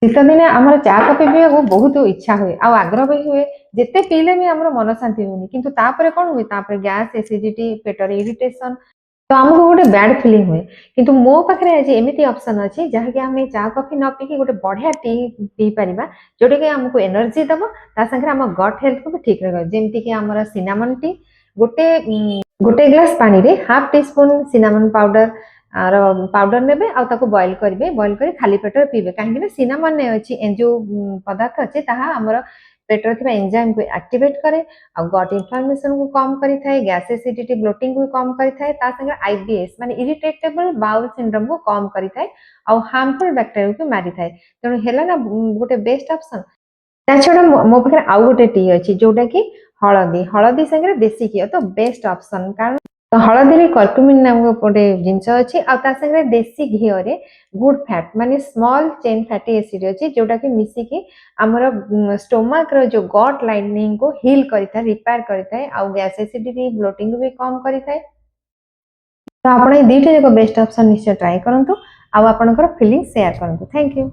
शीत दिने आम चा कॉफी पीवा बहुत इच्छा हुए आग्रह भी हुए जिते पीले भी आम मन शांति हुए किंतु तापर कौन हुए गैस एसिडिटी पेटर इरिटेशन तो आमको गोटे बैड फिलिंग हुए किंतु मो पाखे आज एमती ऑप्शन अच्छी जहाँकि आम चा कॉफी न पीकी गोटे बढ़िया टी पी पार जोटा कि आमको एनर्जी दब साथे आम गट हेल्थ को भी ठीक रख जमीक कि आम सिनामन टी गोटे गोटे ग्लास पानी रे half tea spoon cinnamon powder powder नेबे आ ताको बॉईल करिवे बॉईल करी खाली पेटर पीबे काहे सिनामन ने अछि जो पदार्थ अछि ताहा हमर पेटर थिबा एंजाइम को एक्टिवेट करे आ गट इन्फ्लेमेशन को कम करी थाए गैस एसिडिटी ब्लोटिंग को कम करी थाए ता संगे आईबीएस माने इरिटेटेबल बाउल सिंड्रोम को कम करी थाए आ हार्मफुल बैक्टीरिया को मारी थाए तेणु हेला ना गोटे बेस्ट ऑप्शन ता छडा मो पाखे आउ गोटे टी अछि जोटा कि हळदी हळदी संगे देसी घी तो बेस्ट ऑप्शन कारण तो हळदी कर्कुमिन नामक गोटे जिनस अच्छी आगे देसी घी रे गुड फैट माने स्मॉल चेन फैटी एसिड अच्छी जोटा कि मिसिकी आमर स्टोमक रो जो गट लाइनिंग को हील करिथा रिपेयर करिथा आ गैस एसिडिटी ब्लोटिंग भी कम करिथा तो आपण ए दुईटा जक बेस्ट ऑप्शन निश्चय ट्राई करंतु आ आपनकर फीलिंग शेयर करंतु थैंक यू।